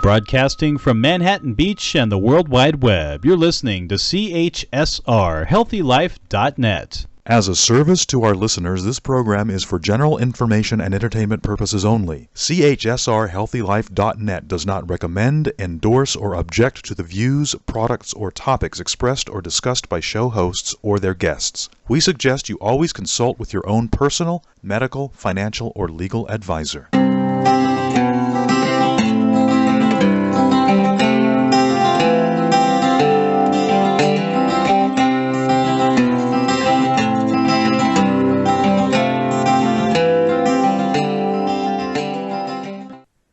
Broadcasting from Manhattan Beach and the World Wide Web, you're listening to CHSR HealthyLife.net. As a service to our listeners, this program is for general information and entertainment purposes only. CHSR HealthyLife.net does not recommend, endorse, or object to the views, products, or topics expressed or discussed by show hosts or their guests. We suggest you always consult with your own personal, medical, financial, or legal advisor.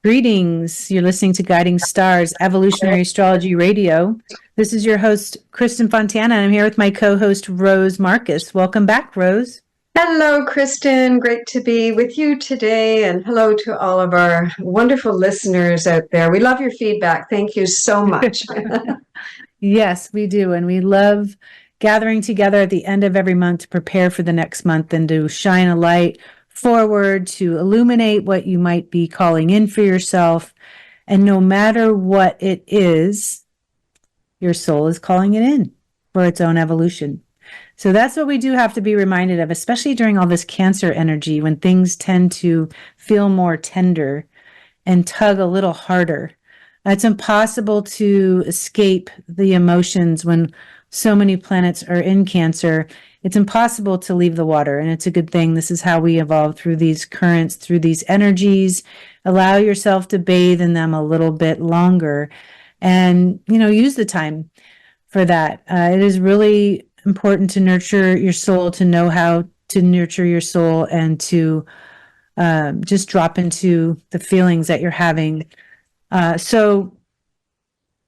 Greetings. You're listening to Guiding Stars, Evolutionary Astrology Radio. This is your host, Kristin Fontana, and I'm here with my co-host, Rose Marcus. Welcome back, Rose. Hello, Kristin. Great to be with you today, and hello to all of our wonderful listeners out there. We love your feedback. Thank you so much. Yes, we do, and we love gathering together at the end of every month to prepare for the next month and to shine a light forward to illuminate what you might be calling in for yourself. And no matter what it is, your soul is calling it in for its own evolution. So that's what we do have to be reminded of, especially during all this Cancer energy, when things tend to feel more tender and tug a little harder. It's impossible to escape the emotions when so many planets are in Cancer. It's impossible to leave the water, and it's a good thing. This is how we evolve, through these currents, through these energies. Allow yourself to bathe in them a little bit longer and, use the time for that. It is really important to nurture your soul, to know how to nurture your soul, and to just drop into the feelings that you're having. So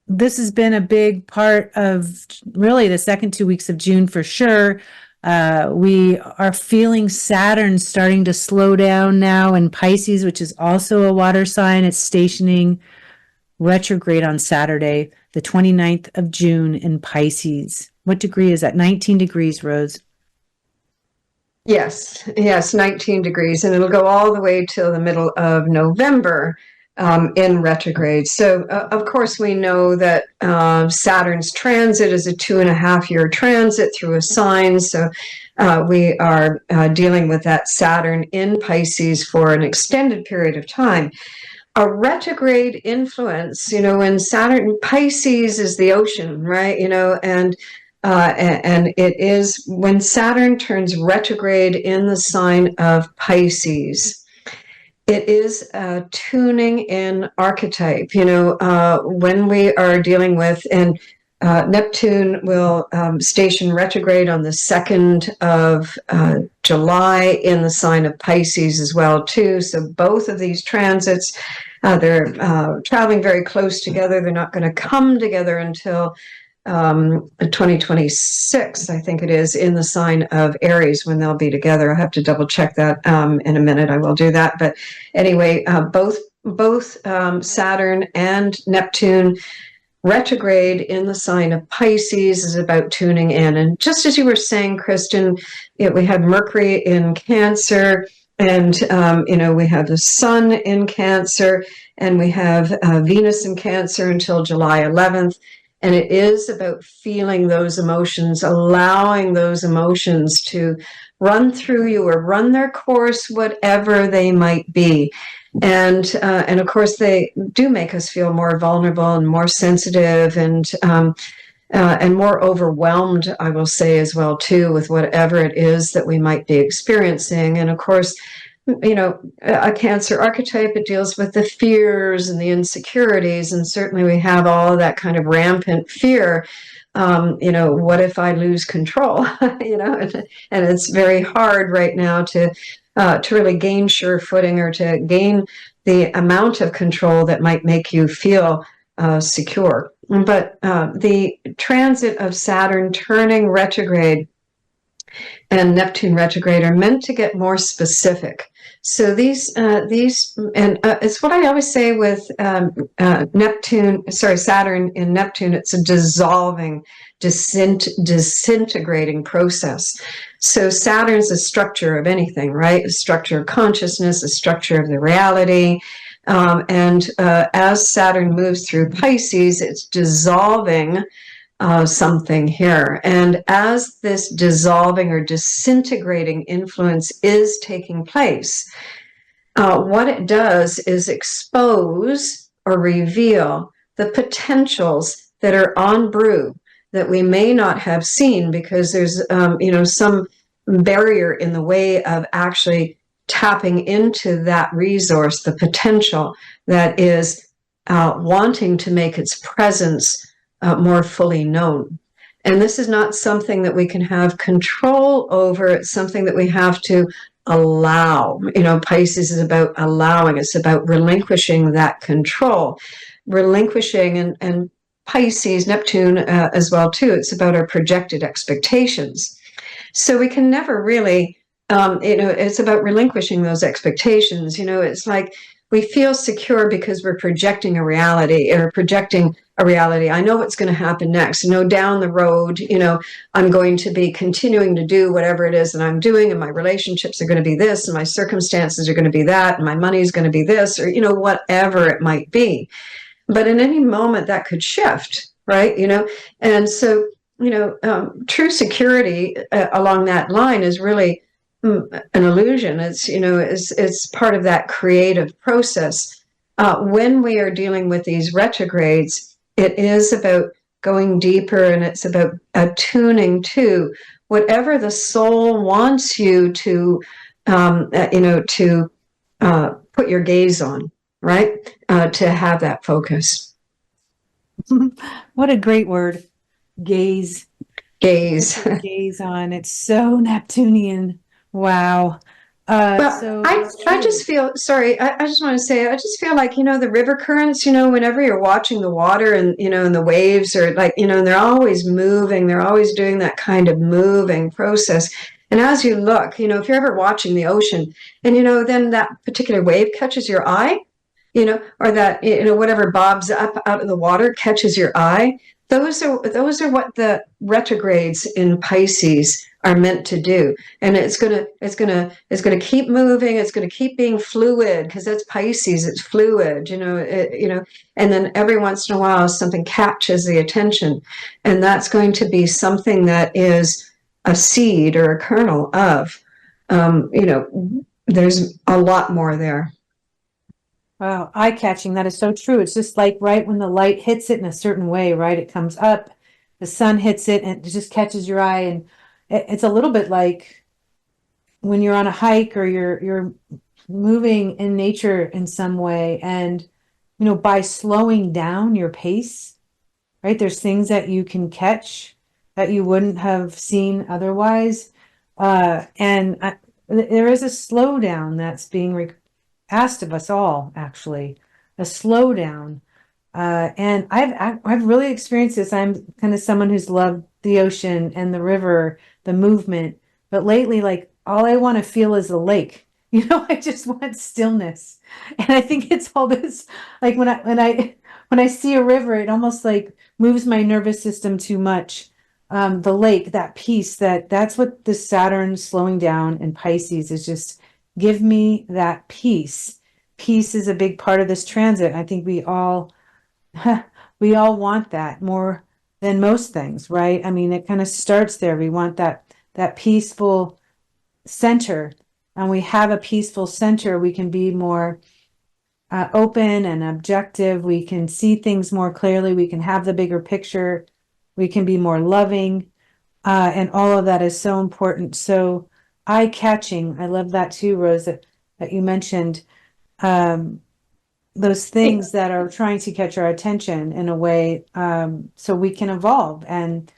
this has been a big part of really the second 2 weeks of June for sure. We are feeling Saturn starting to slow down now in Pisces, which is also a water sign. It's stationing retrograde on Saturday, the 29th of June in Pisces. What degree is that? 19 degrees, Rose. Yes, 19 degrees, and it'll go all the way till the middle of November. In retrograde. So, of course, we know that Saturn's transit is a 2.5-year transit through a sign. So we are dealing with that Saturn in Pisces for an extended period of time. A retrograde influence, when Saturn, Pisces is the ocean, right? And it is when Saturn turns retrograde in the sign of Pisces. It is a tuning in archetype, when we are dealing with, and Neptune will station retrograde on the 2nd of July in the sign of Pisces as well, too. So both of these transits, they're traveling very close together. They're not going to come together until 2026, I think it is, in the sign of Aries when they'll be together. I'll have to double check that in a minute. I will do that. But anyway, both Saturn and Neptune retrograde in the sign of Pisces is about tuning in. And just as you were saying, Kristin, we have Mercury in Cancer, and we have the Sun in Cancer, and we have Venus in Cancer until July 11th. And it is about feeling those emotions, allowing those emotions to run through you or run their course, whatever they might be. And of course, they do make us feel more vulnerable and more sensitive and more overwhelmed, I will say as well, too, with whatever it is that we might be experiencing. And of course, a Cancer archetype, it deals with the fears and the insecurities, and certainly we have all of that kind of rampant fear. What if I lose control? And it's very hard right now to really gain sure footing or to gain the amount of control that might make you feel secure. But the transit of Saturn turning retrograde and Neptune retrograde are meant to get more specific. So these, and it's what I always say with Saturn in Neptune, it's a dissolving, disintegrating process. So Saturn's a structure of anything, right? A structure of consciousness, a structure of the reality. And as Saturn moves through Pisces, it's dissolving something here. And as this dissolving or disintegrating influence is taking place, what it does is expose or reveal the potentials that are on brew that we may not have seen because there's, some barrier in the way of actually tapping into that resource, the potential that is wanting to make its presence more fully known. And this is not something that we can have control over. It's something that we have to allow. Pisces is about allowing. It's about relinquishing that control, relinquishing, and Pisces, Neptune as well too. It's about our projected expectations. So we can never really, it's about relinquishing those expectations. It's like we feel secure because we're projecting a reality or projecting a reality. I know what's going to happen next. Down the road, I'm going to be continuing to do whatever it is that I'm doing, and my relationships are going to be this, and my circumstances are going to be that, and my money is going to be this, or, whatever it might be. But in any moment that could shift, right? And so, true security along that line is really an illusion. It's part of that creative process. When we are dealing with these retrogrades, it is about going deeper, and it's about attuning to whatever the soul wants you to, to put your gaze on, right? To have that focus. What a great word. Gaze. Gaze. Gaze on. It's so Neptunian. Wow. So I just feel, sorry, I just want to say, I just feel like, the river currents, whenever you're watching the water and, and the waves are like, and they're always moving, they're always doing that kind of moving process. And as you look, if you're ever watching the ocean and, then that particular wave catches your eye, or that, whatever bobs up out of the water catches your eye. Those are what the retrogrades in Pisces are meant to do. And it's gonna keep moving. It's gonna keep being fluid because that's Pisces. It's fluid, and then every once in a while something catches the attention, and that's going to be something that is a seed or a kernel of, there's a lot more there. Wow, eye-catching. That is so true. It's just like right when the light hits it in a certain way, right? It comes up, the sun hits it, and it just catches your eye. And it's a little bit like when you're on a hike or you're moving in nature in some way, and by slowing down your pace, right? There's things that you can catch that you wouldn't have seen otherwise. There is a slowdown that's being asked of us all, actually, a slowdown. And I've really experienced this. I'm kind of someone who's loved the ocean and the river, the movement, but lately, like, all I want to feel is a lake. I just want stillness. And I think it's all this, like when I see a river, it almost like moves my nervous system too much. The lake, that peace, that's what the Saturn slowing down in Pisces is. Just give me that peace. Peace is a big part of this transit. I think we all want that more than most things, right? I mean, it kind of starts there. We want that peaceful center, and we have a peaceful center. We can be more open and objective. We can see things more clearly. We can have the bigger picture. We can be more loving, and all of that is so important. So eye-catching, I love that too, Rose, that you mentioned. Those things that are trying to catch our attention in a way, so we can evolve. And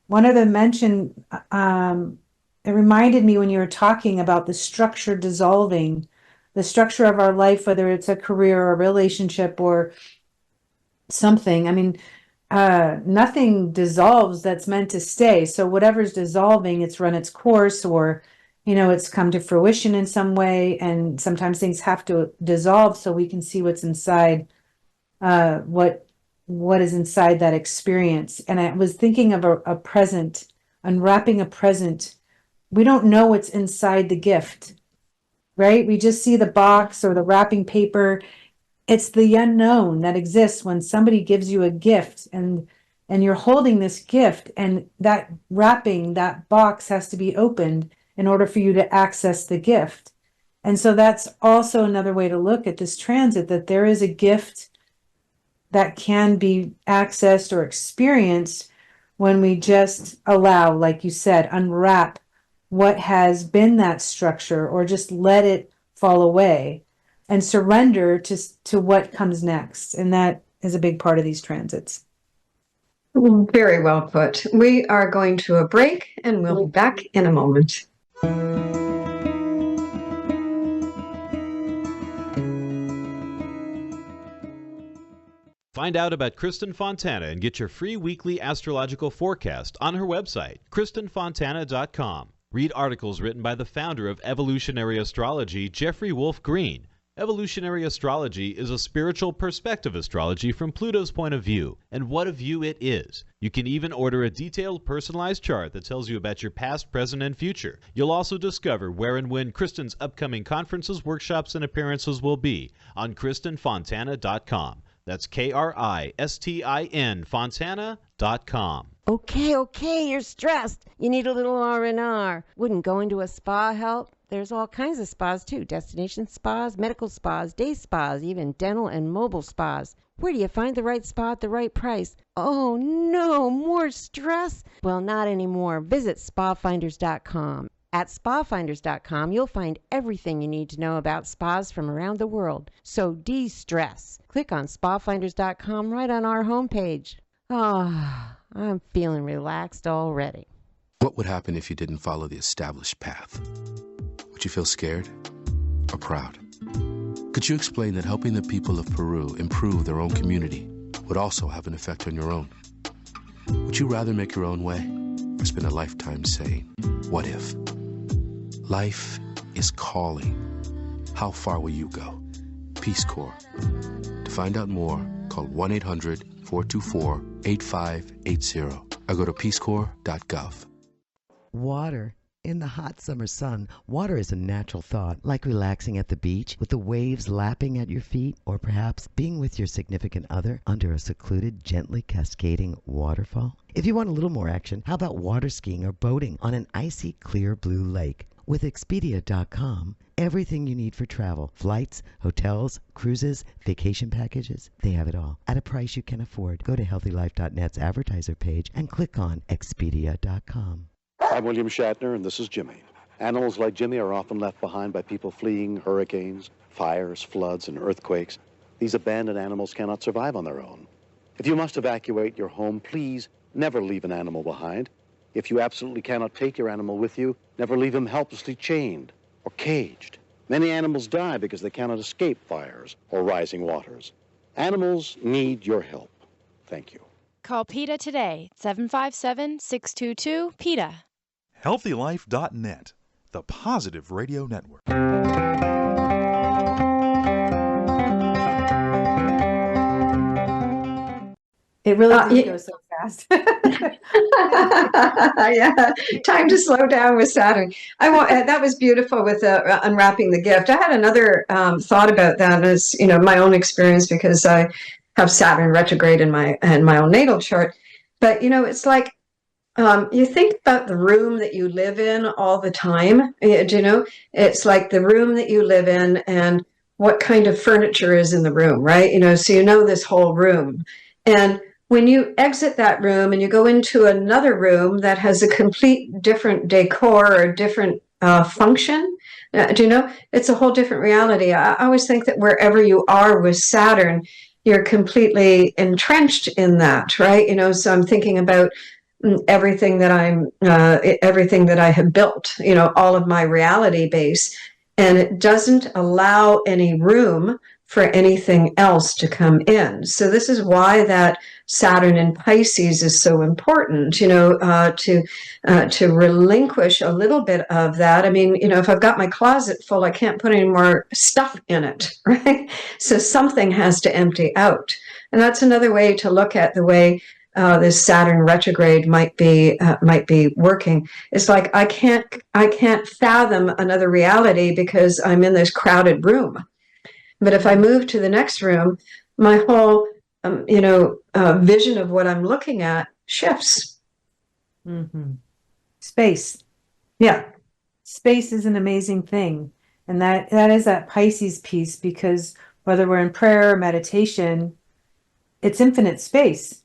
one of the mention, it reminded me when you were talking about the structure dissolving, the structure of our life, whether it's a career or a relationship or something. I mean, nothing dissolves that's meant to stay. So whatever's dissolving, it's run its course, or it's come to fruition in some way, and sometimes things have to dissolve so we can see what's inside, what is inside that experience. And I was thinking of a present, unwrapping a present. We don't know what's inside the gift, right? We just see the box or the wrapping paper, it's the unknown that exists when somebody gives you a gift and you're holding this gift, and that wrapping, that box has to be opened in order for you to access the gift. And so that's also another way to look at this transit, that there is a gift that can be accessed or experienced when we just allow, like you said, unwrap what has been that structure, or just let it fall away and surrender to what comes next. And that is a big part of these transits. Very well put. We are going to a break, and we'll be back in a moment. Find out about Kristin Fontana and get your free weekly astrological forecast on her website, KristinFontana.com. Read articles written by the founder of evolutionary astrology, Jeffrey Wolf Green. Evolutionary astrology is a spiritual perspective astrology from Pluto's point of view, and what a view it is. You can even order a detailed personalized chart that tells you about your past, present, and future. You'll also discover where and when Kristin's upcoming conferences, workshops, and appearances will be on KristinFontana.com. That's KRISTIN Fontana.com. Okay, you're stressed. You need a little R&R. Wouldn't going to a spa help? There's all kinds of spas too. Destination spas, medical spas, day spas, even dental and mobile spas. Where do you find the right spa at the right price? Oh no, more stress? Well, not anymore. Visit spafinders.com. At spafinders.com, you'll find everything you need to know about spas from around the world. So de-stress. Click on spafinders.com right on our homepage. I'm feeling relaxed already. What would happen if you didn't follow the established path? Would you feel scared or proud? Could you explain that helping the people of Peru improve their own community would also have an effect on your own? Would you rather make your own way or spend a lifetime saying, what if? Life is calling. How far will you go? Peace Corps. To find out more, call 1-800-424-8580 or go to peacecorps.gov. Water. In the hot summer sun, water is a natural thought, like relaxing at the beach with the waves lapping at your feet, or perhaps being with your significant other under a secluded, gently cascading waterfall. If you want a little more action, how about water skiing or boating on an icy, clear blue lake? With Expedia.com, everything you need for travel, flights, hotels, cruises, vacation packages, they have it all at a price you can afford. Go to HealthyLife.net's advertiser page and click on Expedia.com. I'm William Shatner, and this is Jimmy. Animals like Jimmy are often left behind by people fleeing hurricanes, fires, floods, and earthquakes. These abandoned animals cannot survive on their own. If you must evacuate your home, please never leave an animal behind. If you absolutely cannot take your animal with you, never leave him helplessly chained or caged. Many animals die because they cannot escape fires or rising waters. Animals need your help. Thank you. Call PETA today, 757-622-PETA. HealthyLife.net, the positive radio network. It really did go so fast. Yeah, time to slow down with Saturn. That was beautiful with unwrapping the gift. I had another thought about that as, my own experience, because I have Saturn retrograde in my own natal chart. But, it's like, you think about the room that you live in all the time. It's like the room that you live in and what kind of furniture is in the room, right? So this whole room. And when you exit that room and you go into another room that has a complete different decor or different function, it's a whole different reality. I always think that wherever you are with Saturn, you're completely entrenched in that, right? So I'm thinking about everything that I have built, all of my reality base, and it doesn't allow any room for anything else to come in. So this is why that Saturn in Pisces is so important, to relinquish a little bit of that. I mean, if I've got my closet full, I can't put any more stuff in it, right? So something has to empty out. And that's another way to look at the way this Saturn retrograde might be working. It's like I can't fathom another reality because I'm in this crowded room. But if I move to the next room, my whole, vision of what I'm looking at shifts. Mm-hmm. Space. Yeah. Space is an amazing thing. And that is that Pisces piece, because whether we're in prayer or meditation, it's infinite space,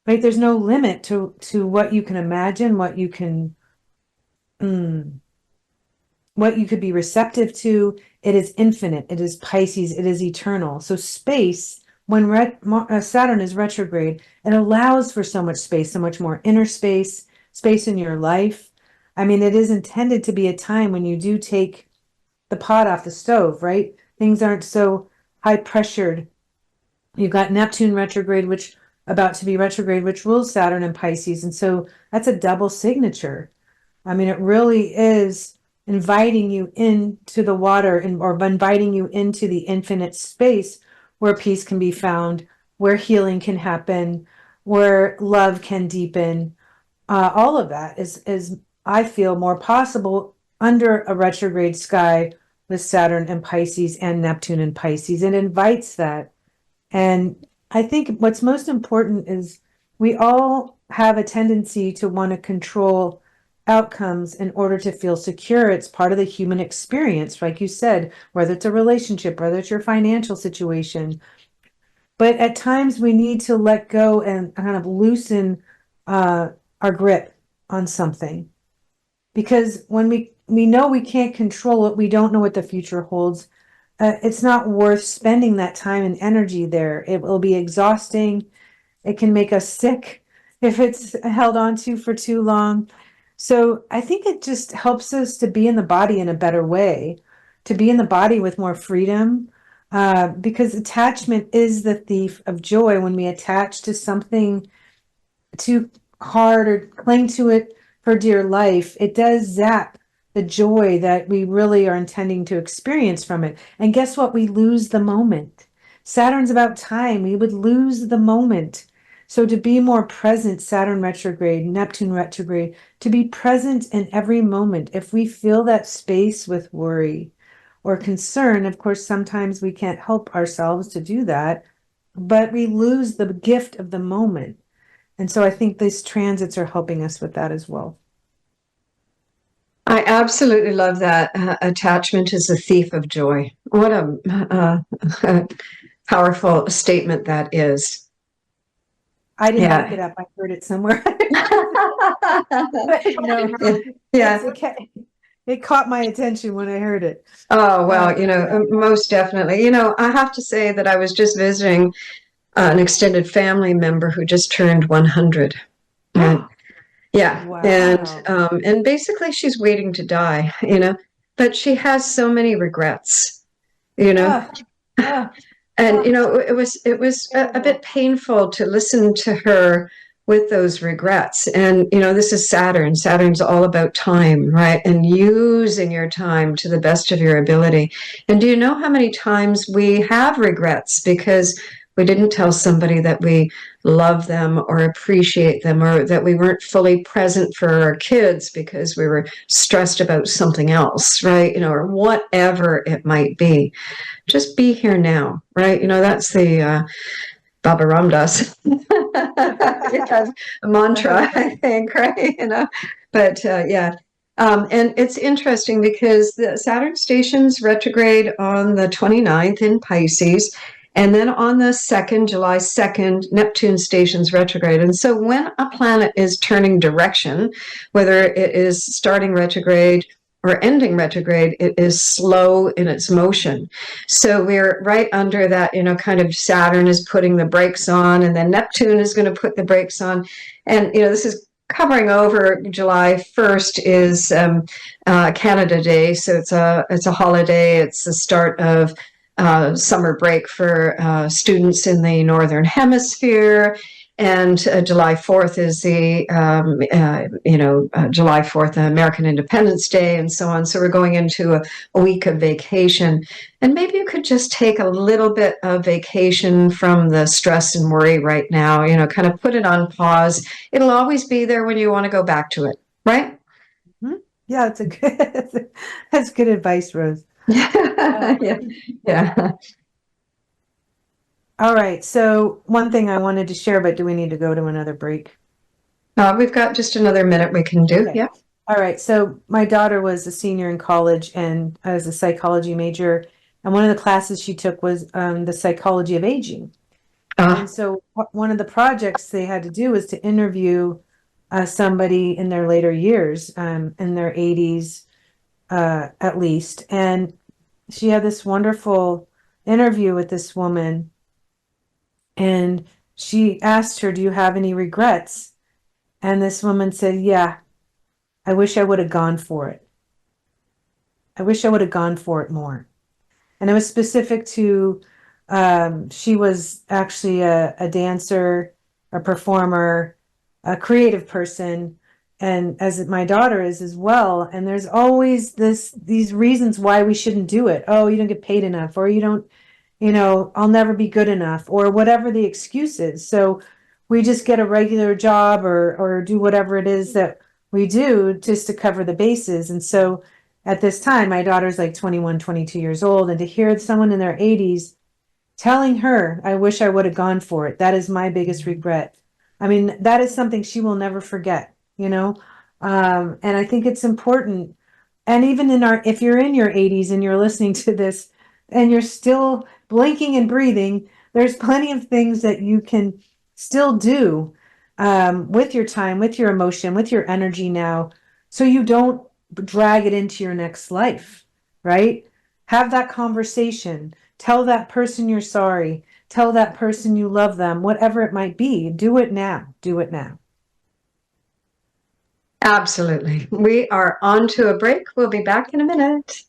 right? There's no limit to what you can imagine, what you can, what you could be receptive to. It is infinite. It is Pisces. It is eternal. So space, when Saturn is retrograde, it allows for so much space, so much more inner space, space in your life. I mean, it is intended to be a time when you do take the pot off the stove, right? Things aren't so high pressured. You've got Neptune retrograde, which about to be retrograde, which rules Saturn and Pisces. And so that's a double signature. I mean, it really is inviting you into the water or inviting you into the infinite space where peace can be found, where healing can happen, where love can deepen. All of that is, I feel, more possible under a retrograde sky with Saturn and Pisces and Neptune and Pisces. It invites that. And I think what's most important is we all have a tendency to want to control outcomes in order to feel secure. It's part of the human experience, like you said, whether it's a relationship, whether it's your financial situation. But at times we need to let go and kind of loosen our grip on something. Because when we know we can't control it, we don't know what the future holds. It's not worth spending that time and energy there. It will be exhausting. It can make us sick if it's held on to for too long. So I think it just helps us to be in the body in a better way, to be in the body with more freedom, because attachment is the thief of joy. When we attach to something too hard or cling to it for dear life, it does zap the joy that we really are intending to experience from it. And guess what? We lose the moment. Saturn's about time. We would lose the moment. So to be more present, Saturn retrograde, Neptune retrograde, to be present in every moment. If we fill that space with worry or concern, of course, sometimes we can't help ourselves to do that, but we lose the gift of the moment. And so I think these transits are helping us with that as well. I absolutely love that. Attachment is a thief of joy. What a powerful statement that is. I didn't make it up. I heard it somewhere. It caught my attention when I heard it. Oh, well, most definitely. I have to say that I was just visiting an extended family member who just turned 100. Yeah. Wow. And basically she's waiting to die, but she has so many regrets, and, it was a bit painful to listen to her with those regrets. And, this is Saturn. Saturn's all about time, right? And using your time to the best of your ability. And do you know how many times we have regrets because we didn't tell somebody that we love them or appreciate them, or that we weren't fully present for our kids because we were stressed about something else, right? Or whatever it might be. Just be here now, right? That's the Baba Ram Dass mantra, I think, right? But and it's interesting because the Saturn stations retrograde on the 29th in Pisces. And then on the 2nd, July 2nd, Neptune stations retrograde. And so when a planet is turning direction, whether it is starting retrograde or ending retrograde, it is slow in its motion. So we're right under that, kind of Saturn is putting the brakes on, and then Neptune is going to put the brakes on. And, this is covering over July 1st is Canada Day. So it's a holiday. It's the start of summer break for students in the Northern Hemisphere. And July 4th is the, July 4th, American Independence Day, and so on. So we're going into a week of vacation. And maybe you could just take a little bit of vacation from the stress and worry right now, kind of put it on pause. It'll always be there when you want to go back to it, right? Mm-hmm. Yeah, that's good advice, Rose. Yeah. All right. So one thing I wanted to share, but do we need to go to another break? We've got just another minute we can do. Okay. Yeah. All right. So my daughter was a senior in college and as a psychology major. And one of the classes she took was the psychology of aging. And so one of the projects they had to do was to interview somebody in their later years, in their 80s at least. And she had this wonderful interview with this woman. And she asked her, "Do you have any regrets?" And this woman said, "Yeah, I wish I would have gone for it. I wish I would have gone for it more." And it was specific to, she was actually a dancer, a performer, a creative person, and as my daughter is as well. And there's always these reasons why we shouldn't do it. Oh, you don't get paid enough, or you don't, I'll never be good enough, or whatever the excuse is. So we just get a regular job or do whatever it is that we do just to cover the bases. And so at this time, my daughter's like 21, 22 years old. And to hear someone in their 80s telling her, "I wish I would have gone for it. That is my biggest regret." I mean, that is something she will never forget, And I think it's important. And even if you're in your 80s and you're listening to this and you're still blinking and breathing, there's plenty of things that you can still do with your time, with your emotion, with your energy now, so you don't drag it into your next life, right? Have that conversation. Tell that person you're sorry. Tell that person you love them, whatever it might be. Do it now. Do it now. Absolutely. We are on to a break. We'll be back in a minute.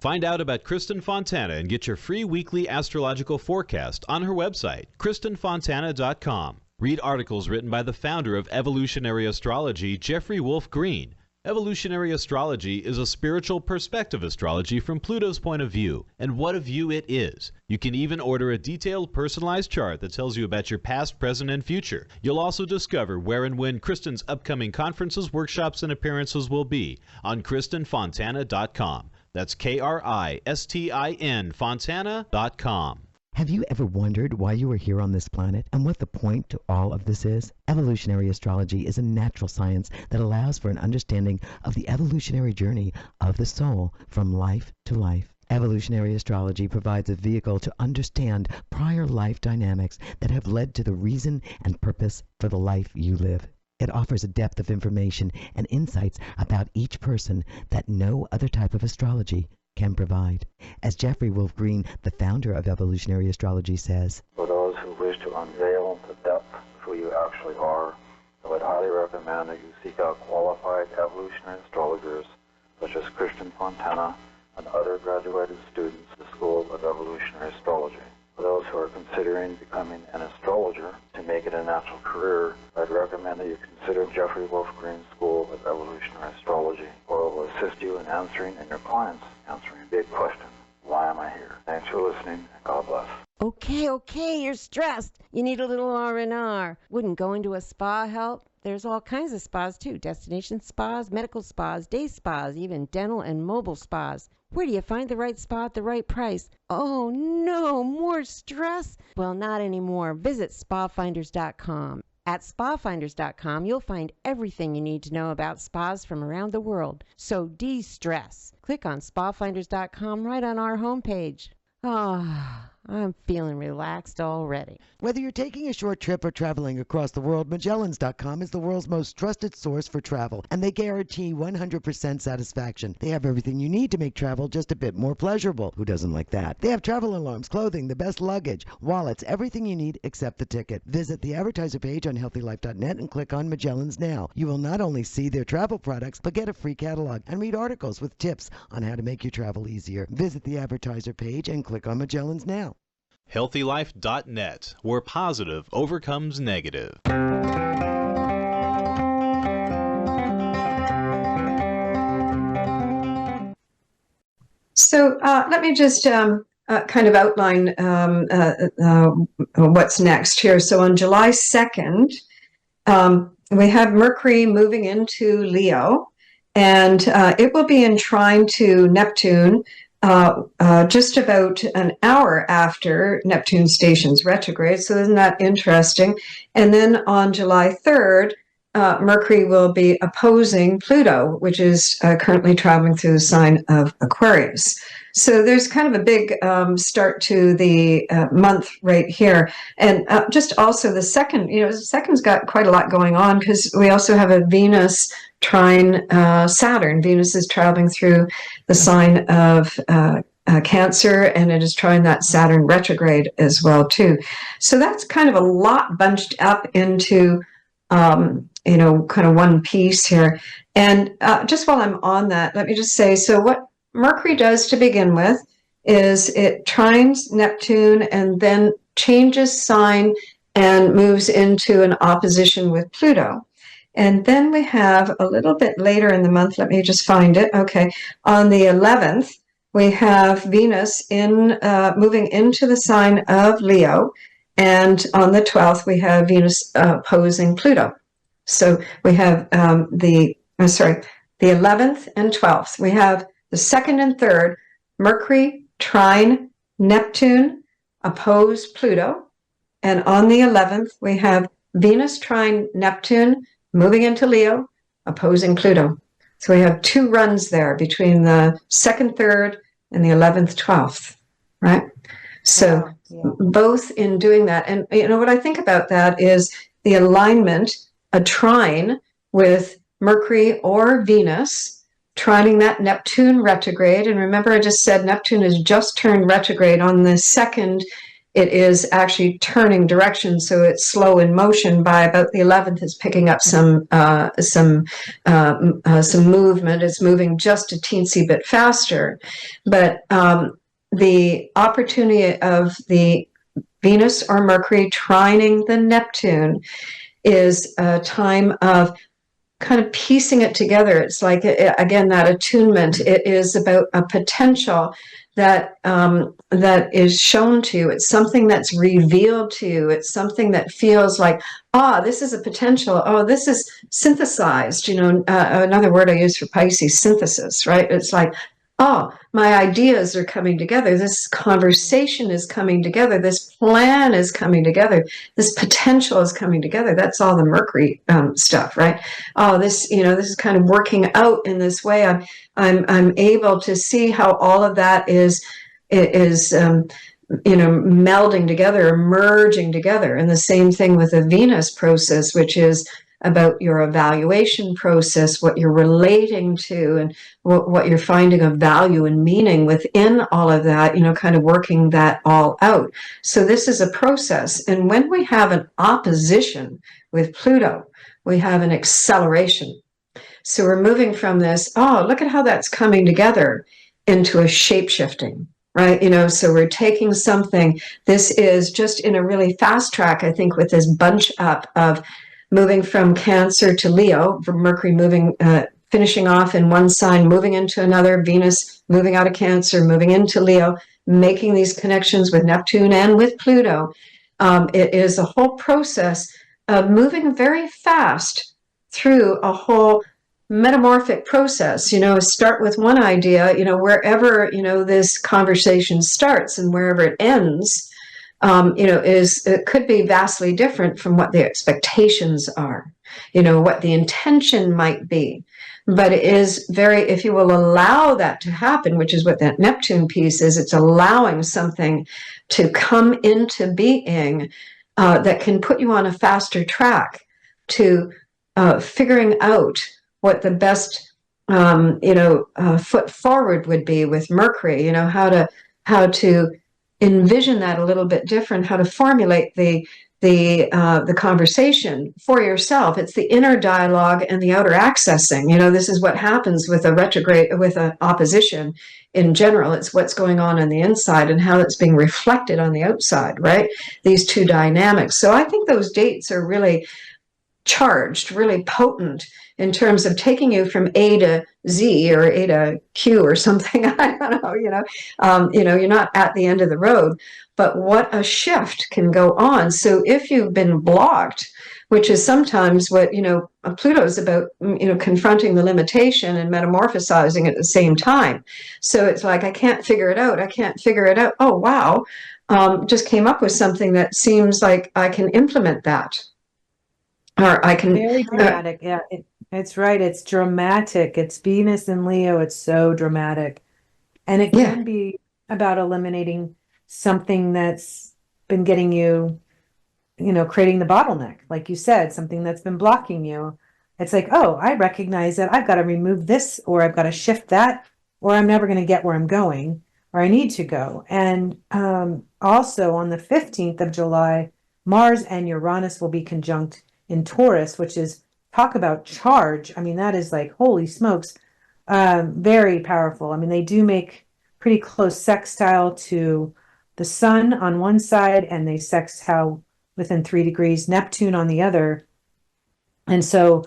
Find out about Kristin Fontana and get your free weekly astrological forecast on her website, KristinFontana.com. Read articles written by the founder of evolutionary astrology, Jeffrey Wolf Green. Evolutionary astrology is a spiritual perspective astrology from Pluto's point of view, and what a view it is. You can even order a detailed personalized chart that tells you about your past, present, and future. You'll also discover where and when Kristin's upcoming conferences, workshops, and appearances will be on KristinFontana.com. That's KRISTIN Fontana.com. Have you ever wondered why you are here on this planet and what the point to all of this is? Evolutionary astrology is a natural science that allows for an understanding of the evolutionary journey of the soul from life to life. Evolutionary astrology provides a vehicle to understand prior life dynamics that have led to the reason and purpose for the life you live. It offers a depth of information and insights about each person that no other type of astrology can provide. As Jeffrey Wolf Green, the founder of evolutionary astrology, says, "For those who wish to unveil the depth of who you actually are, I would highly recommend that you seek out qualified evolutionary astrologers such as Kristin Fontana and other graduated students of the School of Evolutionary Astrology. For those who are considering becoming an astrologer to make it a natural career, I'd recommend that you consider Jeffrey Wolf Green's School of Evolutionary Astrology, where it will assist you in answering and your clients answering a big question. Why am I here? Thanks for listening, and God bless." Okay, you're stressed. You need a little R&R. Wouldn't going to a spa help? There's all kinds of spas too. Destination spas, medical spas, day spas, even dental and mobile spas. Where do you find the right spa at the right price? Oh no, more stress? Well, not anymore. Visit spafinders.com. At spafinders.com, you'll find everything you need to know about spas from around the world. So de-stress. Click on spafinders.com right on our homepage. I'm feeling relaxed already. Whether you're taking a short trip or traveling across the world, Magellans.com is the world's most trusted source for travel, and they guarantee 100% satisfaction. They have everything you need to make travel just a bit more pleasurable. Who doesn't like that? They have travel alarms, clothing, the best luggage, wallets, everything you need except the ticket. Visit the advertiser page on healthylife.net and click on Magellans Now. You will not only see their travel products, but get a free catalog and read articles with tips on how to make your travel easier. Visit the advertiser page and click on Magellans Now. HealthyLife.net, where positive overcomes negative. So let me just kind of outline what's next here. So on July 2nd, we have Mercury moving into Leo, and it will be in trine to Neptune just about an hour after Neptune stations retrograde. So isn't that interesting? And then on July 3rd, Mercury will be opposing Pluto, which is currently traveling through the sign of Aquarius. So there's kind of a big start to the month right here. And just also the second, the second's got quite a lot going on because we also have a Venus trine Saturn. Venus is traveling through the sign of Cancer, and it is trying that Saturn retrograde as well, too. So that's kind of a lot bunched up into kind of one piece here. And just while I'm on that, let me just say, so what Mercury does to begin with is it trines Neptune and then changes sign and moves into an opposition with Pluto. And then we have a little bit later in the month, let me just find it. Okay, on the 11th, we have Venus moving into the sign of Leo. And on the 12th, we have Venus opposing Pluto. So we have the 11th and 12th. We have the 2nd and 3rd, Mercury trine Neptune oppose Pluto. And on the 11th, we have Venus trine Neptune moving into Leo, opposing Pluto. So we have two runs there between the 2nd, 3rd, and the 11th, 12th, right? So both in doing that. And what I think about that is the alignment, a trine with Mercury or Venus, trining that Neptune retrograde. And remember, I just said Neptune has just turned retrograde. On the 2nd, it is actually turning direction, so it's slow in motion. By about the 11th, it's picking up some movement. It's moving just a teensy bit faster. But the opportunity of the Venus or Mercury trining the Neptune is a time of kind of piecing it together. It's like, again, that attunement. It is about a potential that is shown to you. It's something that's revealed to you. It's something that feels like, this is a potential. This is synthesized. Another word I use for Pisces, synthesis, right? It's like, my ideas are coming together. This conversation is coming together. This plan is coming together. This potential is coming together. That's all the Mercury stuff, right? This is kind of working out in this way. I'm able to see how all of that is melding together, merging together. And the same thing with the Venus process, which is about your evaluation process, what you're relating to, and what you're finding of value and meaning within all of that, kind of working that all out. So this is a process. And when we have an opposition with Pluto, we have an acceleration. So we're moving from this, look at how that's coming together, into a shape-shifting, right? So we're taking something, this is just in a really fast track, I think, with this bunch up of moving from Cancer to Leo, from Mercury moving, finishing off in one sign, moving into another, Venus moving out of Cancer, moving into Leo, making these connections with Neptune and with Pluto. It is a whole process of moving very fast through a whole metamorphic process. Start with one idea, wherever, this conversation starts and wherever it ends, it could be vastly different from what the expectations are, what the intention might be. But it is if you will allow that to happen, which is what that Neptune piece is, it's allowing something to come into being that can put you on a faster track to figuring out what the best, foot forward would be with Mercury, how to envision that a little bit different, how to formulate the conversation for yourself. It's the inner dialogue and the outer accessing. This is what happens with a retrograde, with an opposition in general. It's what's going on the inside and how it's being reflected on the outside, right? These two dynamics. So I think those dates are really charged, really potent in terms of taking you from A to Z or A to Q or something. I don't know, you're not at the end of the road, but what a shift can go on. So if you've been blocked which is sometimes what, Pluto is about, confronting the limitation and metamorphosizing at the same time. So it's like, I can't figure it out. I can't figure it out. Oh, wow. Just came up with something that seems like I can implement that. Or I can. Very dramatic. Yeah, it's right. It's dramatic. It's Venus and Leo. It's so dramatic. And it can be about eliminating something that's been getting you, creating the bottleneck. Like you said, something that's been blocking you. It's like, oh, I recognize that I've got to remove this, or I've got to shift that, or I'm never going to get where I'm going, or I need to go. And also on the 15th of July, Mars and Uranus will be conjunct in Taurus, which is, talk about charge. I mean, that is like, holy smokes, very powerful. I mean, they do make pretty close sextile to the sun on one side, and they sextile within 3 degrees Neptune on the other. And so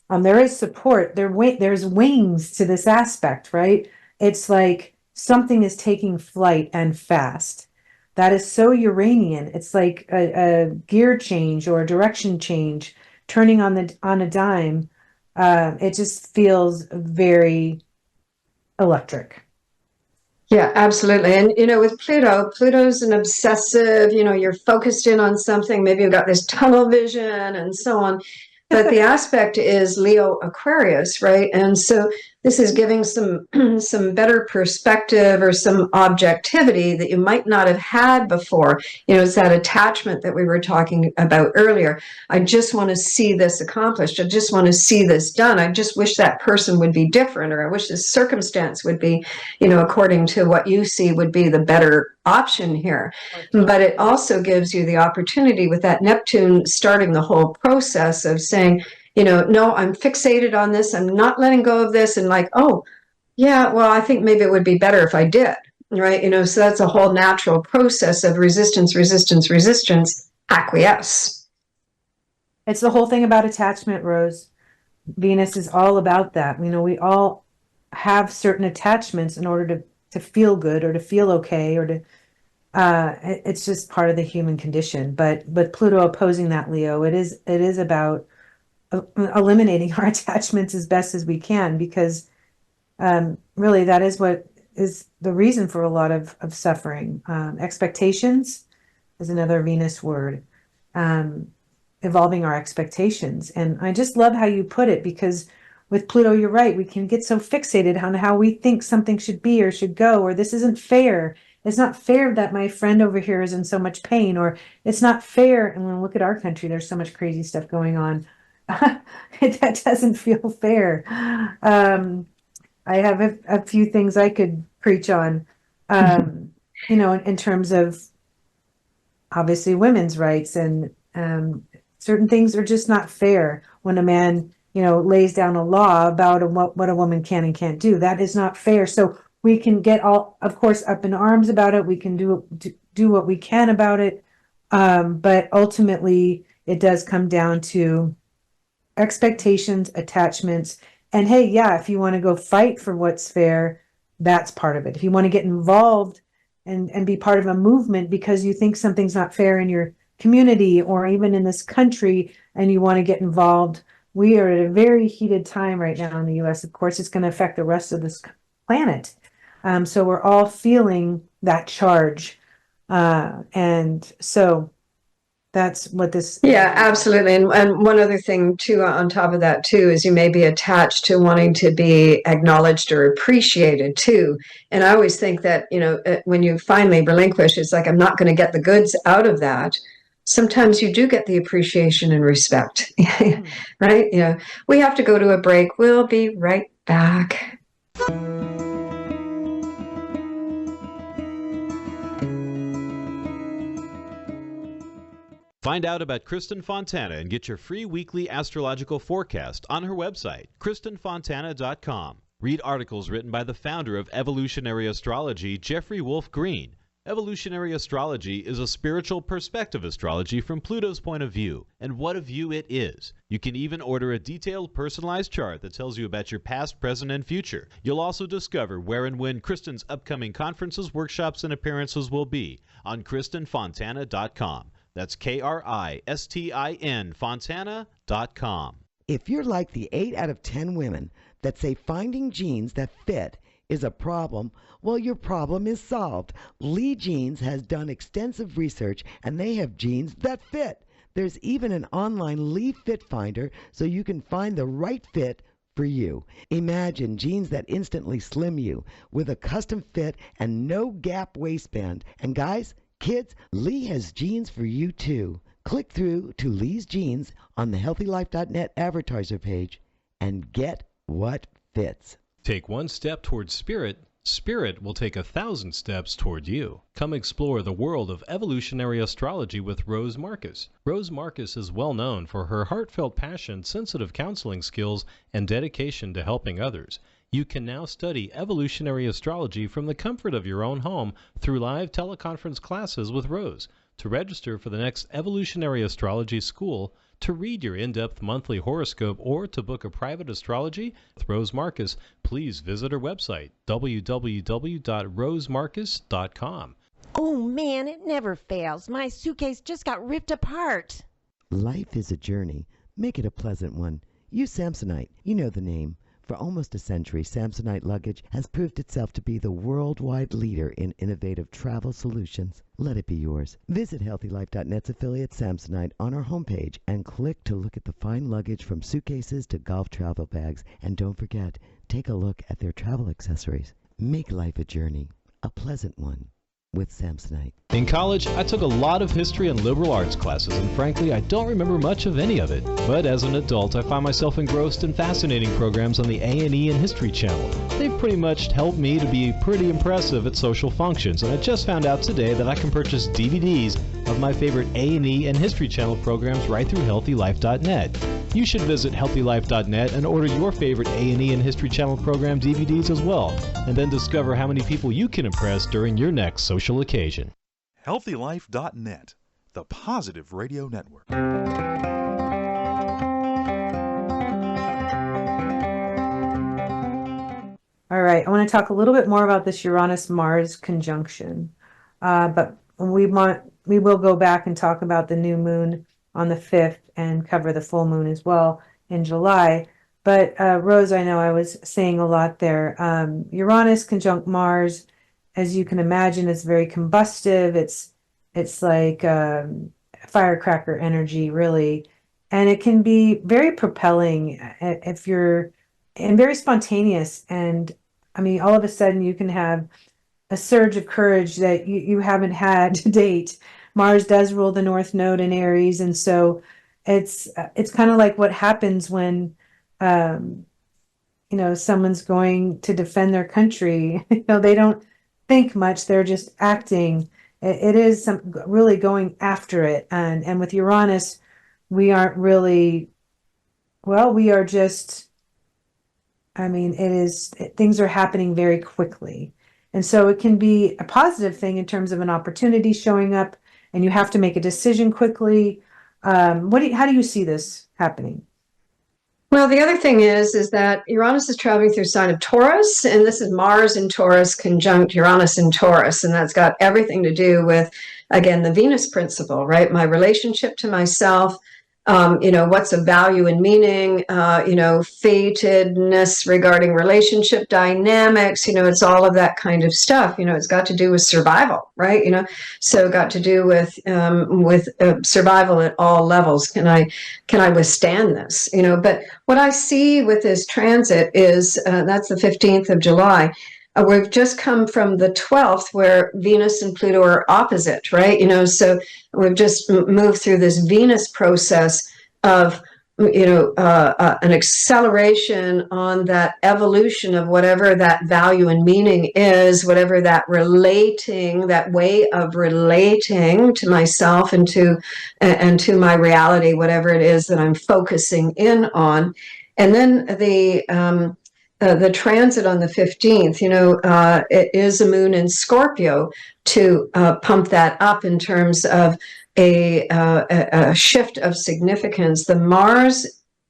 there is support. There's wings to this aspect, right? It's like something is taking flight and fast. That is so Uranian. It's like a gear change or a direction change, turning on a dime. It just feels very electric. Yeah, absolutely. And, with Pluto's an obsessive, you're focused in on something. Maybe you've got this tunnel vision and so on. But the aspect is Leo Aquarius, right? And so this is giving some better perspective or some objectivity that you might not have had before. It's that attachment that we were talking about earlier. I just want to see this accomplished. I just want to see this done. I just wish that person would be different, or I wish this circumstance would be, according to what you see would be the better option here. But it also gives you the opportunity with that Neptune starting the whole process of saying, no, I'm fixated on this. I'm not letting go of this. And like, oh, yeah, well, I think maybe it would be better if I did, right? So that's a whole natural process of resistance, acquiesce. It's the whole thing about attachment, Rose. Venus is all about that. We all have certain attachments in order to feel good or to feel okay, or to, it's just part of the human condition. But Pluto opposing that, Leo, it is about eliminating our attachments as best as we can, because really that is what is the reason for a lot of suffering. Expectations is another Venus word, evolving our expectations. And I just love how you put it, because with Pluto, you're right, we can get so fixated on how we think something should be or should go, or this isn't fair. It's not fair that my friend over here is in so much pain, or it's not fair. And when we look at our country, there's so much crazy stuff going on. That doesn't feel fair. I have a few things I could preach on, in terms of obviously women's rights, and certain things are just not fair. When a man, lays down a law about what a woman can and can't do, that is not fair. So we can get all, of course, up in arms about it. We can do what we can about it. But ultimately, it does come down to expectations, attachments, and hey, yeah, if you want to go fight for what's fair, that's part of it. If you want to get involved and be part of a movement because you think something's not fair in your community or even in this country, and you want to get involved, we are at a very heated time right now in the US. Of course, it's going to affect the rest of this planet. So we're all feeling that charge. And so that's what this. Yeah, absolutely. And one other thing too, on top of that too, is you may be attached to wanting to be acknowledged or appreciated too. And I always think that, when you finally relinquish, it's like, I'm not going to get the goods out of that. Sometimes you do get the appreciation and respect, right? We have to go to a break. We'll be right back. Find out about Kristin Fontana and get your free weekly astrological forecast on her website, KristinFontana.com. Read articles written by the founder of evolutionary astrology, Jeffrey Wolf Green. Evolutionary astrology is a spiritual perspective astrology from Pluto's point of view, and what a view it is. You can even order a detailed personalized chart that tells you about your past, present, and future. You'll also discover where and when Kristin's upcoming conferences, workshops, and appearances will be on KristinFontana.com. That's Kristin, Fontana.com. If you're like the 8 out of 10 women that say finding jeans that fit is a problem, well, your problem is solved. Lee Jeans has done extensive research, and they have jeans that fit. There's even an online Lee Fit Finder so you can find the right fit for you. Imagine jeans that instantly slim you with a custom fit and no gap waistband. And guys, kids, Lee has jeans for you too. Click through to Lee's Jeans on the healthylife.net advertiser page and get what fits. Take one step towards spirit, spirit will take 1,000 steps toward you. Come explore the world of evolutionary astrology with Rose Marcus. Rose Marcus is well known for her heartfelt passion, sensitive counseling skills, and dedication to helping others. You can now study evolutionary astrology from the comfort of your own home through live teleconference classes with Rose. To register for the next Evolutionary Astrology School, to read your in-depth monthly horoscope, or to book a private astrology with Rose Marcus, please visit her website, www.rosemarcus.com. Oh man, it never fails. My suitcase just got ripped apart. Life is a journey. Make it a pleasant one. Use Samsonite. You know the name. For almost a century, Samsonite luggage has proved itself to be the worldwide leader in innovative travel solutions. Let it be yours. Visit HealthyLife.net's affiliate Samsonite on our homepage and click to look at the fine luggage from suitcases to golf travel bags. And don't forget, take a look at their travel accessories. Make life a journey, a pleasant one, with Samsonite. In college, I took a lot of history and liberal arts classes, and frankly, I don't remember much of any of it. But as an adult, I find myself engrossed in fascinating programs on the A&E and History Channel. They've pretty much helped me to be pretty impressive at social functions, and I just found out today that I can purchase DVDs of my favorite A&E and History Channel programs right through HealthyLife.net. You should visit HealthyLife.net and order your favorite A&E and History Channel program DVDs as well, and then discover how many people you can impress during your next social occasion. HealthyLife.net, the positive radio network. All right, I want to talk a little bit more about this Uranus-Mars conjunction, but we will go back and talk about the new moon on the 5th and cover the full moon as well in July. But Rose, I know I was saying a lot there. Uranus conjunct Mars, as you can imagine, is very combustive. It's like firecracker energy, really, and it can be very propelling if you're, and very spontaneous. And I mean, all of a sudden, you can have a surge of courage that you haven't had to date. Mars does rule the North Node in Aries, and so it's kind of like what happens when someone's going to defend their country. They don't think much, they're just acting. It is really going after it. And with Uranus, we aren't really, we are just, things are happening very quickly. And so it can be a positive thing in terms of an opportunity showing up, and you have to make a decision quickly. How do you see this happening? Well, the other thing is that Uranus is traveling through sign of Taurus, and this is Mars in Taurus conjunct Uranus in Taurus, and that's got everything to do with, again, the Venus principle, right? My relationship to myself, what's of value and meaning, fatedness regarding relationship dynamics, it's all of that kind of stuff. It's got to do with survival, right? So got to do with survival at all levels. Can I withstand this? But what I see with this transit is that's the 15th of July. We've just come from the 12th where Venus and Pluto are opposite, right? So we've just moved through this Venus process of, an acceleration on that evolution of whatever that value and meaning is, whatever that way of relating to myself and to my reality, whatever it is that I'm focusing in on. And then the transit on the 15th, it is a moon in Scorpio to pump that up in terms of a shift of significance. The Mars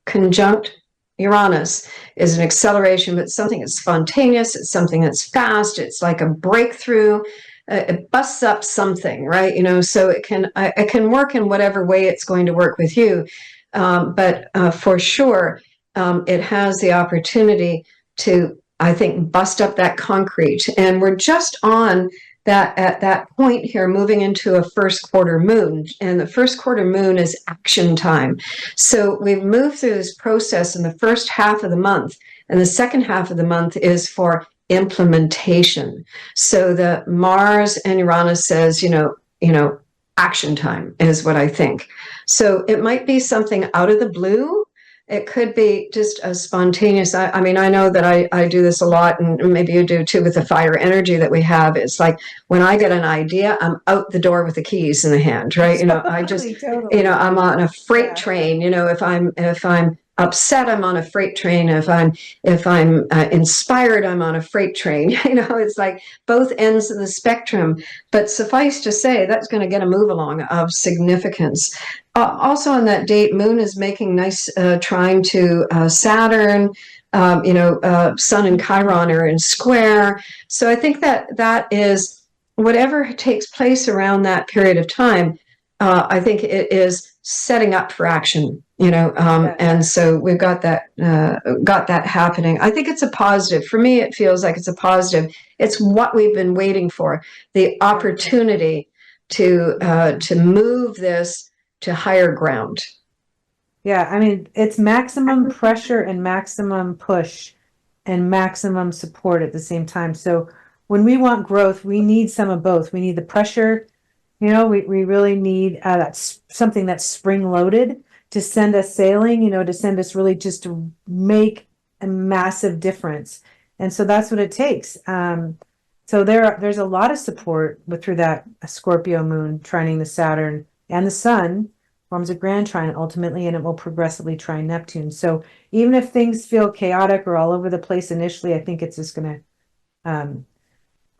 conjunct Uranus is an acceleration, but something that's spontaneous. It's something that's fast. It's like a breakthrough. it busts up something, right? So it can work in whatever way it's going to work with you. But for sure, it has the opportunity to, I think, bust up that concrete. And we're just on that at that point here, moving into a first quarter moon. And the first quarter moon is action time. So we've moved through this process in the first half of the month, and the second half of the month is for implementation. So the Mars and Uranus says, action time is what I think. So it might be something out of the blue. It could be just a spontaneous, I mean, I know that I do this a lot, and maybe you do too with the fire energy that we have. It's like when I get an idea, I'm out the door with the keys in the hand, right? I just, Totally. I'm on a freight train, if I'm upset, I'm on a freight train. If I'm inspired, I'm on a freight train. It's like both ends of the spectrum. But suffice to say, that's going to get a move along of significance. Also on that date, Moon is making nice trine to Saturn. Sun and Chiron are in square. So I think that is whatever takes place around that period of time. I think it is setting up for action, and so we've got that happening. I think it's a positive. For me, it feels like it's a positive. It's what we've been waiting for, the opportunity to move this to higher ground. Yeah, I mean, it's maximum pressure and maximum push and maximum support at the same time. So when we want growth, we need some of both. We need the pressure. We really need that's something that's spring loaded to send us sailing, to send us really just to make a massive difference. And so that's what it takes. So there's a lot of support through that Scorpio moon trining the Saturn and the Sun, forms a grand trine ultimately, and it will progressively trine Neptune. So even if things feel chaotic or all over the place initially, I think it's just going to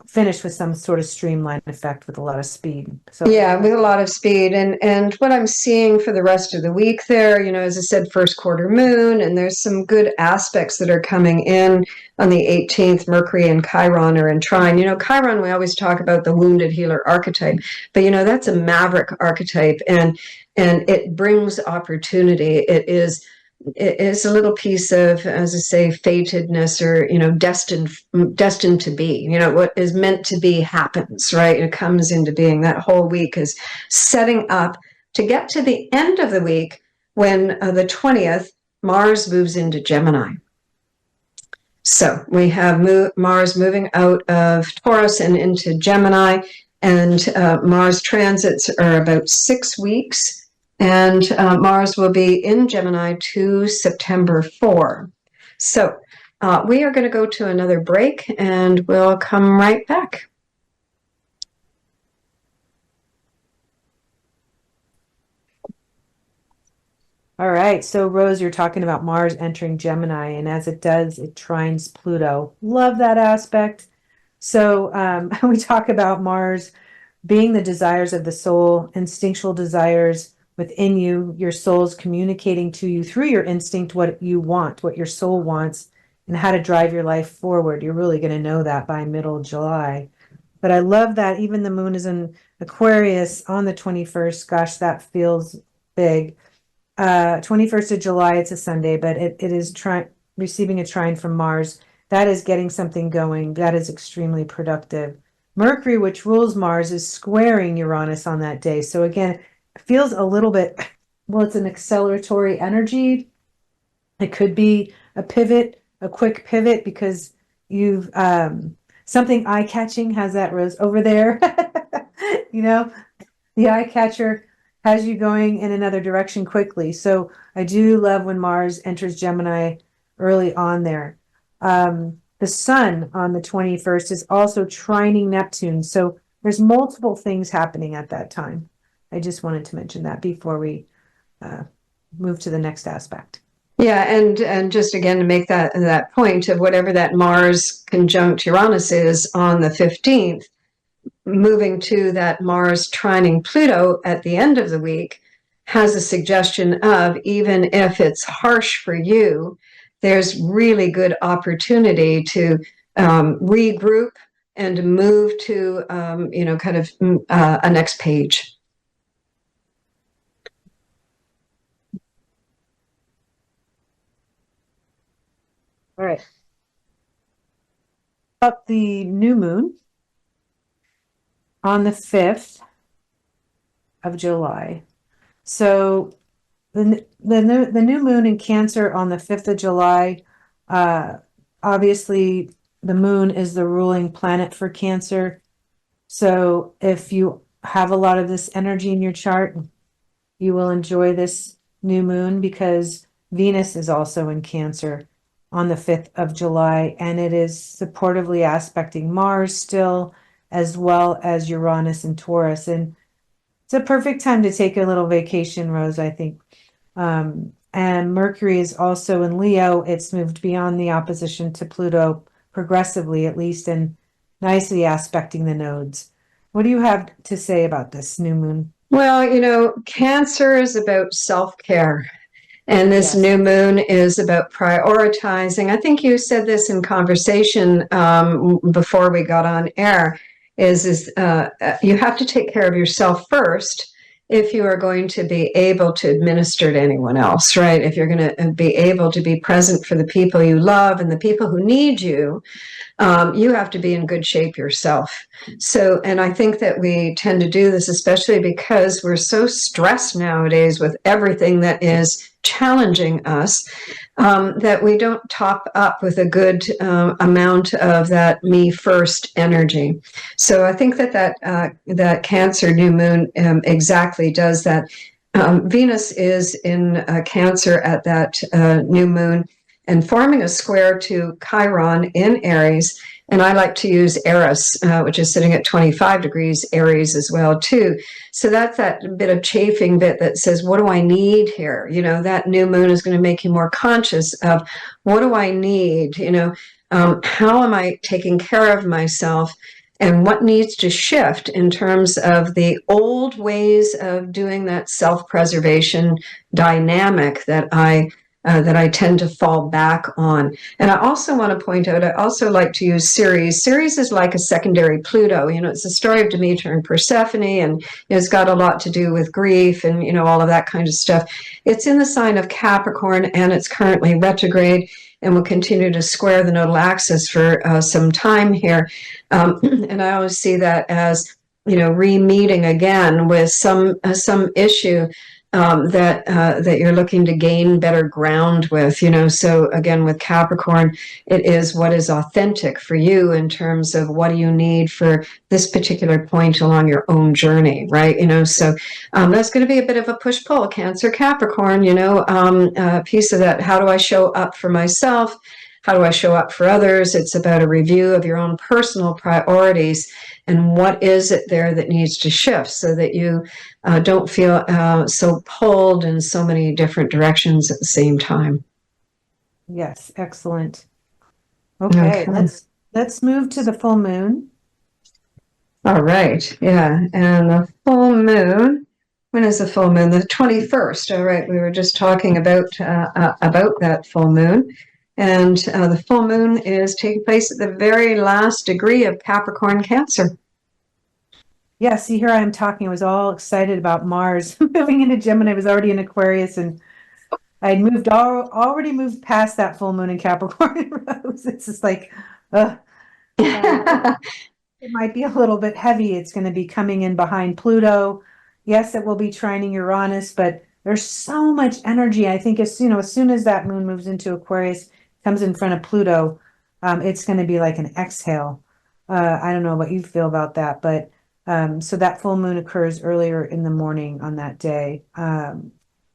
finish with some sort of streamlined effect with a lot of speed. So yeah, with a lot of speed. And what I'm seeing for the rest of the week there, as I said, first quarter moon, and there's some good aspects that are coming in on the 18th. Mercury and Chiron are in trine. Chiron, we always talk about the wounded healer archetype, but that's a maverick archetype, and it brings opportunity. It is a little piece of, as I say, fatedness, or destined to be. What is meant to be happens, right? It comes into being. That whole week is setting up to get to the end of the week when the 20th Mars moves into Gemini. So we have Mars moving out of Taurus and into Gemini, and Mars transits are about 6 weeks. And Mars will be in Gemini to September 4. So we are going to go to another break, and we'll come right back. all right. So Rose, you're talking about Mars entering Gemini, and as it does, it trines Pluto. Love that aspect. So we talk about Mars being the desires of the soul, instinctual desires within you, your soul's communicating to you through your instinct what you want, what your soul wants, and how to drive your life forward. You're really going to know that by middle July. But I love that even the moon is in Aquarius on the 21st. Gosh, that feels big. 21st of July, it's a Sunday, but it is receiving a trine from Mars. That is getting something going. That is extremely productive. Mercury, which rules Mars, is squaring Uranus on that day. So again, feels a little bit, well, it's an acceleratory energy. It could be a pivot, a quick pivot, because you've something eye-catching has that, Rose, over there. The eye catcher has you going in another direction quickly. So I do love when Mars enters Gemini early on there. The Sun on the 21st is also trining Neptune. So there's multiple things happening at that time. I just wanted to mention that before we move to the next aspect. Yeah, and just again to make that point of whatever that Mars conjunct Uranus is on the 15th, moving to that Mars trining Pluto at the end of the week has a suggestion of, even if it's harsh for you, there's really good opportunity to regroup and move to, kind of a next page. All right. Up the new moon on the 5th of July. So the new moon in Cancer on the 5th of July, obviously the moon is the ruling planet for Cancer. So if you have a lot of this energy in your chart, you will enjoy this new moon, because Venus is also in Cancer on the 5th of July, and it is supportively aspecting Mars still, as well as Uranus and Taurus. And it's a perfect time to take a little vacation, Rose, I think. And Mercury is also in Leo. It's moved beyond the opposition to Pluto progressively, at least, and nicely aspecting the nodes. What do you have to say about this new moon? Well, Cancer is about self-care. And this new moon is about prioritizing. I think you said this in conversation before we got on air, is you have to take care of yourself first if you are going to be able to administer to anyone else, right? If you're going to be able to be present for the people you love and the people who need you, you have to be in good shape yourself. So, and I think that we tend to do this, especially because we're so stressed nowadays with everything that is challenging us, that we don't top up with a good amount of that me first energy. So I think that Cancer new moon exactly does that. Venus is in Cancer at that new moon, and forming a square to Chiron in Aries. And I like to use Eris, which is sitting at 25 degrees Aries as well, too. So that's that bit of chafing bit that says, what do I need here? That new moon is going to make you more conscious of, what do I need? How am I taking care of myself? And what needs to shift in terms of the old ways of doing that self-preservation dynamic that I tend to fall back on. And I also want to point out, I also like to use Ceres. Ceres is like a secondary Pluto. It's the story of Demeter and Persephone, and it's got a lot to do with grief and, all of that kind of stuff. It's in the sign of Capricorn, and it's currently retrograde, and will continue to square the nodal axis for some time here. And I always see that as, re-meeting again with some issue that you're looking to gain better ground with, So again, with Capricorn, it is what is authentic for you in terms of what do you need for this particular point along your own journey, right? So that's going to be a bit of a push-pull, Cancer, Capricorn, a piece of that. How do I show up for myself? How do I show up for others? It's about a review of your own personal priorities and what is it there that needs to shift so that you don't feel so pulled in so many different directions at the same time. Yes, excellent. Okay. Let's move to the full moon. All right, yeah, and the full moon. When is the full moon? The 21st. All right, we were just talking about that full moon. And the full moon is taking place at the very last degree of Capricorn Cancer. Yeah, see, here I am talking. I was all excited about Mars moving into Gemini. I was already in Aquarius, and I'd already moved past that full moon in Capricorn. It's just like, it might be a little bit heavy. It's going to be coming in behind Pluto. Yes, it will be trining Uranus, but there's so much energy. I think as soon as that moon moves into Aquarius, comes in front of Pluto, it's going to be like an exhale. I don't know what you feel about that, but so that full moon occurs earlier in the morning on that day. I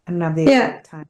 don't have the exact time.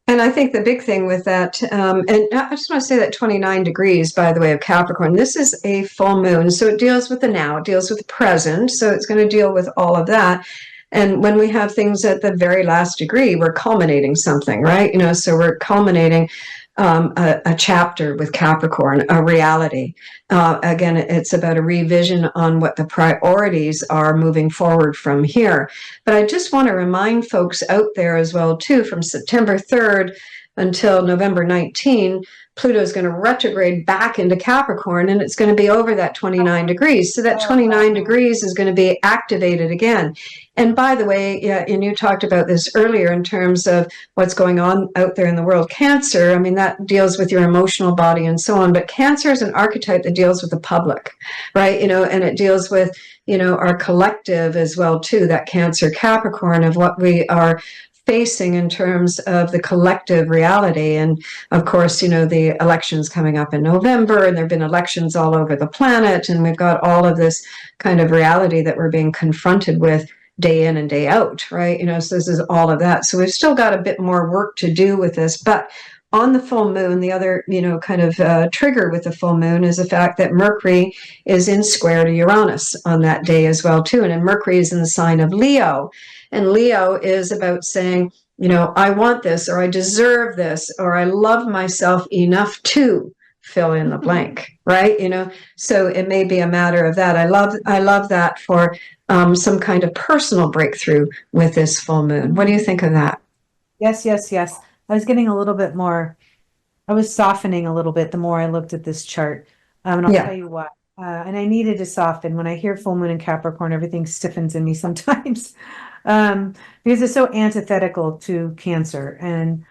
And I think the big thing with that, and I just want to say that 29 degrees, by the way, of Capricorn, this is a full moon. So it deals with the now, it deals with the present. So it's going to deal with all of that. And when we have things at the very last degree, we're culminating something, right? So we're culminating a chapter with Capricorn, a reality. Again, it's about a revision on what the priorities are moving forward from here. But I just want to remind folks out there as well, too, from September 3rd until November 19, Pluto is going to retrograde back into Capricorn, and it's going to be over that 29 degrees. So that 29 degrees is going to be activated again. And by the way, yeah, and you talked about this earlier in terms of what's going on out there in the world. Cancer, I mean, that deals with your emotional body and so on, but Cancer is an archetype that deals with the public, right? And it deals with, our collective as well, too, that Cancer Capricorn of what we are facing in terms of the collective reality. And of course, the elections coming up in November, and there have been elections all over the planet, and we've got all of this kind of reality that we're being confronted with day in and day out, right? So this is all of that. So we've still got a bit more work to do with this, but on the full moon, the other, kind of trigger with the full moon is the fact that Mercury is in square to Uranus on that day as well, too. And Mercury is in the sign of Leo. And Leo is about saying, I want this, or I deserve this, or I love myself enough to fill in the blank, right? So it may be a matter of that. I love that for some kind of personal breakthrough with this full moon. What do you think of that? Yes. I was getting a little bit more, I was softening a little bit the more I looked at this chart. And I'll tell you why. And I needed to soften. When I hear full moon in Capricorn, everything stiffens in me sometimes because it's so antithetical to Cancer. And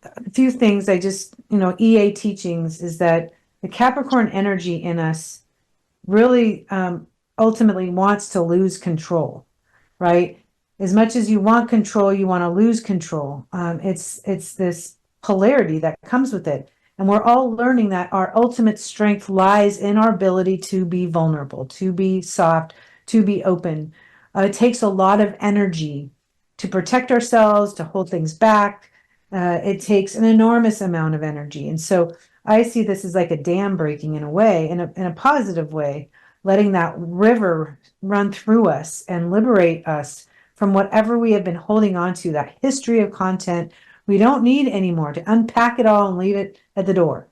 a few things I just, EA teachings is that the Capricorn energy in us really ultimately wants to lose control, right? As much as you want control, you want to lose control. It's this polarity that comes with it. And we're all learning that our ultimate strength lies in our ability to be vulnerable, to be soft, to be open. It takes a lot of energy to protect ourselves, to hold things back. It takes an enormous amount of energy. And so I see this as like a dam breaking in a way, in a positive way, letting that river run through us and liberate us from whatever we have been holding on to, that history of content we don't need anymore, to unpack it all and leave it at the door.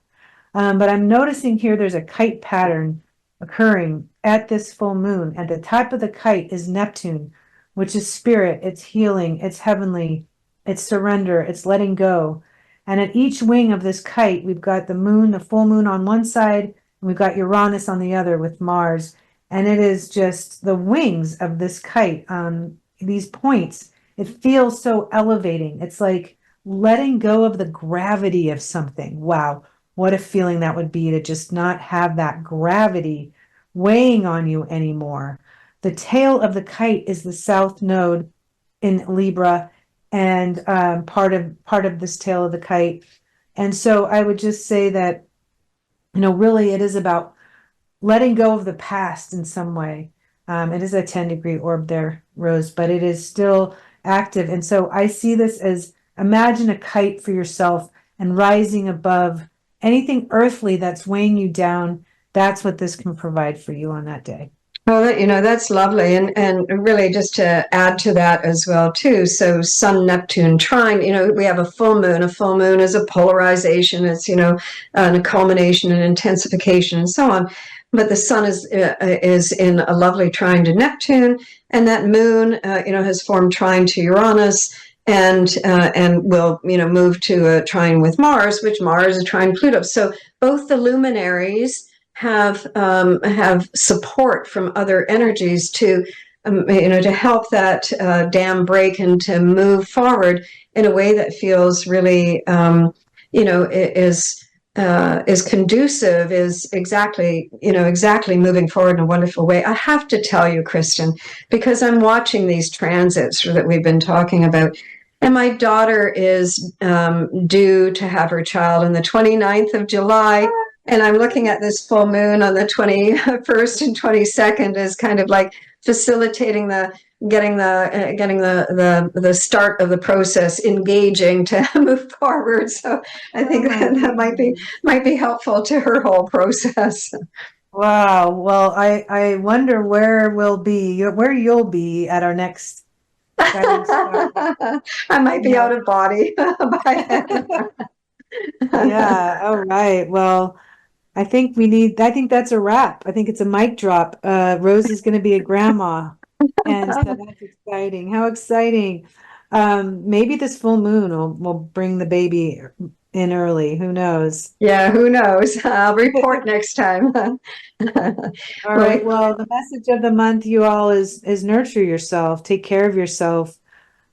But I'm noticing here there's a kite pattern occurring at this full moon. At the top of the kite is Neptune, which is spirit, it's healing, it's heavenly, it's surrender, it's letting go. And at each wing of this kite, we've got the moon, the full moon on one side, and we've got Uranus on the other with Mars. And it is just the wings of this kite, these points. It feels so elevating. It's like letting go of the gravity of something. Wow, what a feeling that would be to just not have that gravity weighing on you anymore. The tail of the kite is the south node in Libra, and part of this tail of the kite. And so I would just say that, really it is about letting go of the past in some way. It is a 10-degree orb there, Rose, but it is still active. And so I see this as, imagine a kite for yourself and rising above anything earthly that's weighing you down. That's what this can provide for you on that day. Well, that's lovely. And really just to add to that as well, too. So Sun, Neptune, trine, we have a full moon. A full moon is a polarization. It's, a culmination and intensification and so on. But the sun is in a lovely trine to Neptune, and that moon, has formed trine to Uranus, and will, move to a trine with Mars, which Mars is trine Pluto. So both the luminaries have support from other energies to, to help that dam break and to move forward in a way that feels really, is conducive, is exactly moving forward in a wonderful way. I have to tell you, Kristin, because I'm watching these transits that we've been talking about, and my daughter is due to have her child on the 29th of July, and I'm looking at this full moon on the 21st and 22nd as kind of like facilitating getting the start of the process engaging to move forward. So I think that might be helpful to her whole process. Wow. Well, I wonder where you'll be at our next. I might be out of body by then. Yeah. All right. Well, I think that's a wrap. I think it's a mic drop. Rose is going to be a grandma. And so that's exciting. How exciting. Maybe this full moon will bring the baby in early. Who knows? Yeah, who knows? I'll report next time. All right. Well, the message of the month, you all, is nurture yourself, take care of yourself,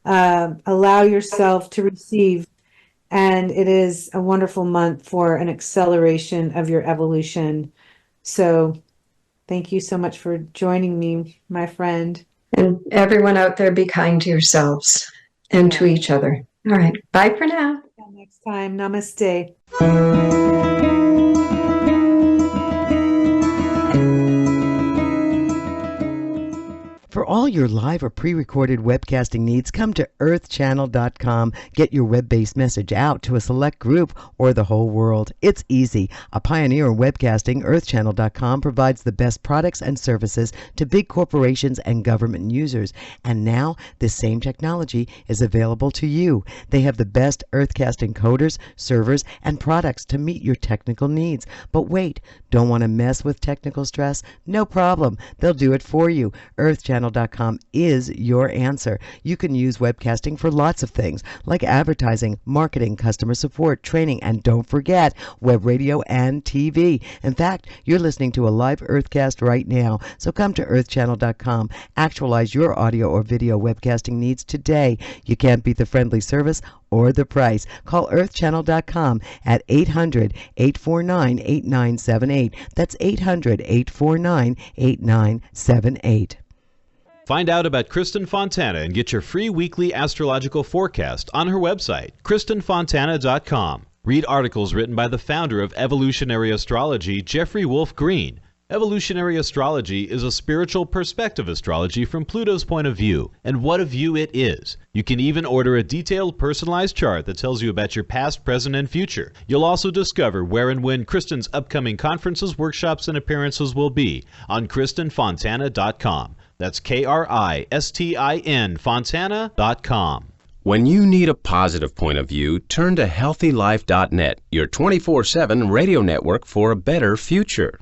allow yourself to receive. And it is a wonderful month for an acceleration of your evolution. So thank you so much for joining me, my friend. And everyone out there, be kind to yourselves and to each other. All right. Bye for now. Until next time. Namaste. For all your live or pre-recorded webcasting needs, come to earthchannel.com. Get your web-based message out to a select group or the whole world. It's easy. A pioneer in webcasting, earthchannel.com provides the best products and services to big corporations and government users. And now, this same technology is available to you. They have the best earthcast encoders, servers, and products to meet your technical needs. But wait, don't want to mess with technical stress? No problem. They'll do it for you. earthchannel.com is your answer. You can use webcasting for lots of things like advertising, marketing, customer support, training, and don't forget web radio and TV. In fact, you're listening to a live Earthcast right now. So come to earthchannel.com. Actualize your audio or video webcasting needs today. You can't beat the friendly service or the price. Call earthchannel.com at 800-849-8978. That's 800-849-8978. Find out about Kristin Fontana and get your free weekly astrological forecast on her website, KristinFontana.com. Read articles written by the founder of evolutionary astrology, Jeffrey Wolf Green. Evolutionary astrology is a spiritual perspective astrology from Pluto's point of view, and what a view it is. You can even order a detailed personalized chart that tells you about your past, present, and future. You'll also discover where and when Kristin's upcoming conferences, workshops, and appearances will be on KristinFontana.com. That's KRISTIN Fontana.com. When you need a positive point of view, turn to HealthyLife.net, your 24/7 radio network for a better future.